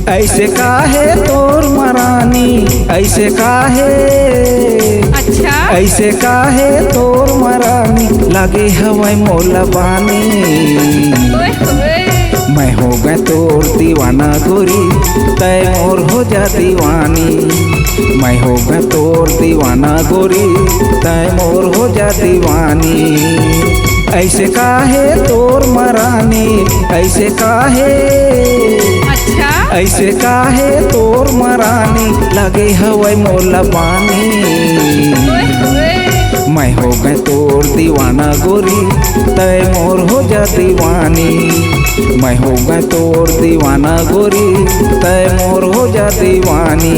ऐसे काहे तोर मरानी, ऐसे काहे, अच्छा ऐसे काहे तोर मरानी, लगे हवाई मोला बानी। ओए होए मैं हो गए तोर दीवाना गोरी, तय मोर हो जा दीवानी। मैं हो गए तोर दीवाना गोरी, तय मोर हो जा दीवानी। ऐसे काहे तोर मरानी, ऐसे काहे, अच्छा ऐसे काहे तोर मरानी, लगे हवाई मोला बानी। ओए होए मैं हो गए तोर दीवाना गोरी, तय मोर हो जा दीवानी। मैं हो गए तोर दीवाना गोरी, तय मोर हो जा दीवानी।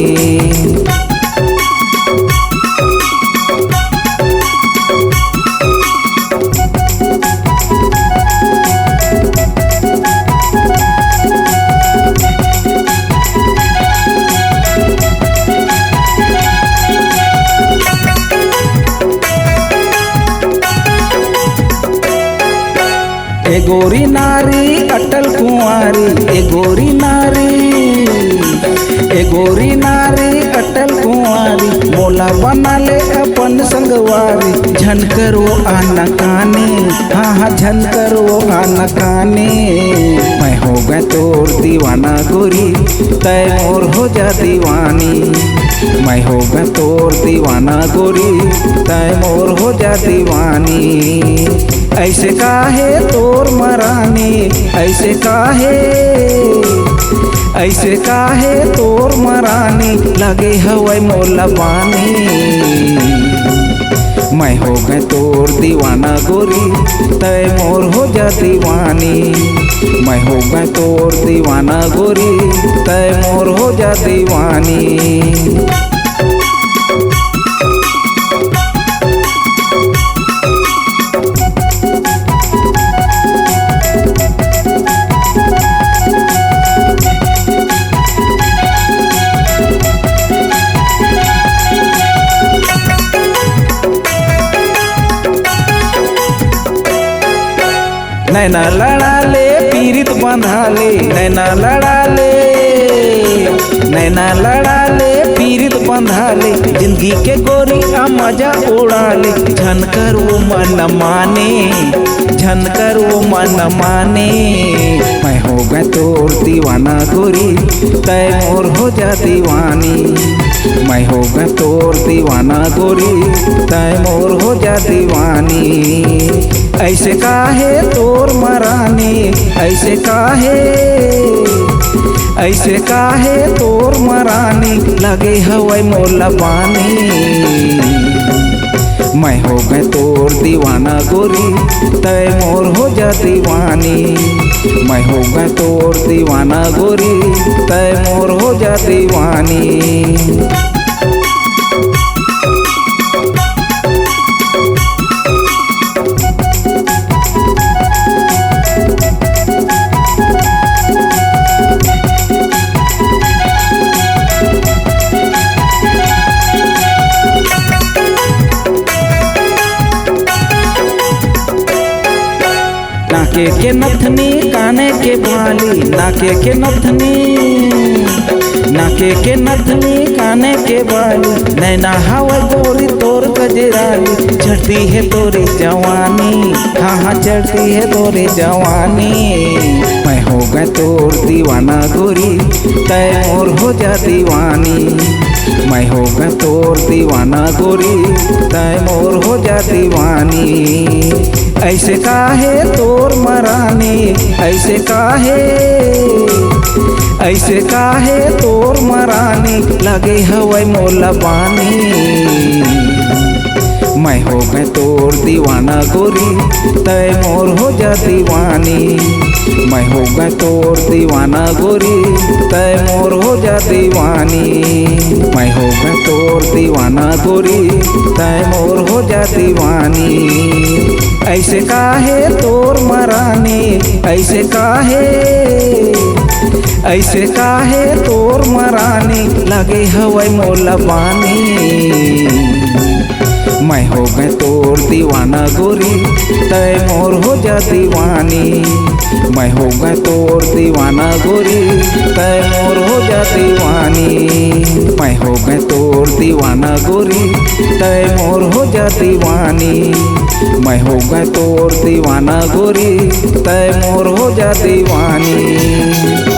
ए गोरी नारी अटल कुंवारी, ए गोरी नारी, ए गोरी नारी अटल कुंवारी, मोला बना ले अपन संगवारी। झनकर वो आना काने, हाँ हाँ झनकर वो आना काने। मैं हो गए तोर दीवाना गोरी, तय मोर हो जा दीवानी। मैं हो गए तोर दीवाना गोरी, तय मोर हो जा दीवानी। ऐसे काहे तोर मरानी, ऐसे काहे, ऐसे काहे तोर मरानी, लगे हवाई मोला बानी। मैं हो गए तोर दीवाना गोरी, तय मोर हो जा दीवानी। मैं हो गए तोर दीवाना गोरी, तय मोर हो जा दीवानी। नैना लड़ा ले पीरित बंधा ले, नैना लड़ा ले, नैना लड़ा ले पीरित बंधा ले, जिंदगी के गोरी आ मजा उड़ा ले। झनकर वो मन माने, झनकर वो मन माने। मैं हो गए तोर दीवाना गोरी, तय मोर हो जा दीवानी। मैं हो गए तोर दीवाना गोरी, तय मोर हो जा दीवानी। ऐसे काहे तोर मरानी, ऐसे काहे, ऐसे काहे तोर मरानी, लगे हवाई मोला बानी। मैं हो गए तोर दीवाना गोरी, तय मोर हो जा दीवानी। मैं हो गए तोर दीवाना गोरी, तय मोर हो जा दीवानी। नाके के नथनी काने के बाली, नाके के नथनी, नाके के नथनी काने के बाली, नैना हवा गोरी तोर गजराली। चढ़ती है तोरी जवानी, हाँ हाँ चढ़ती है तोरी जवानी। मैं हो गए तोर दीवाना गोरी, तय मोर हो जा दीवानी। मैं हो गए तोर दीवाना गोरी, तय मोर हो जा दीवानी। ऐसे काहे तोर मरानी, ऐसे काहे, ऐसे काहे तोर मरानी, लगे हवाई मोला बानी। मैं हो गए तोर दीवाना गोरी, तय मोर हो जा दीवानी। मैं हो गए तोर दीवाना गोरी, तय मोर हो जा दीवानी। मैं हो गए तोर दीवाना गोरी, तय मोर हो जा दीवानी। ऐसे काहे तोर मरानी, ऐसे काहे, ऐसे काहे तोर मरानी, लगे हवाई मोला बानी। मैं हो गए तो तोर दीवाना गोरी तय मोर हो जा दीवानी। मैं हो गए तोर दीवाना गोरी तय मोर हो जा दीवानी। मैं हो गए तोर दीवाना गोरी तय मोर हो जा दीवानी। मैं हो गए तोर दीवाना गोरी तय मोर हो जा दीवानी।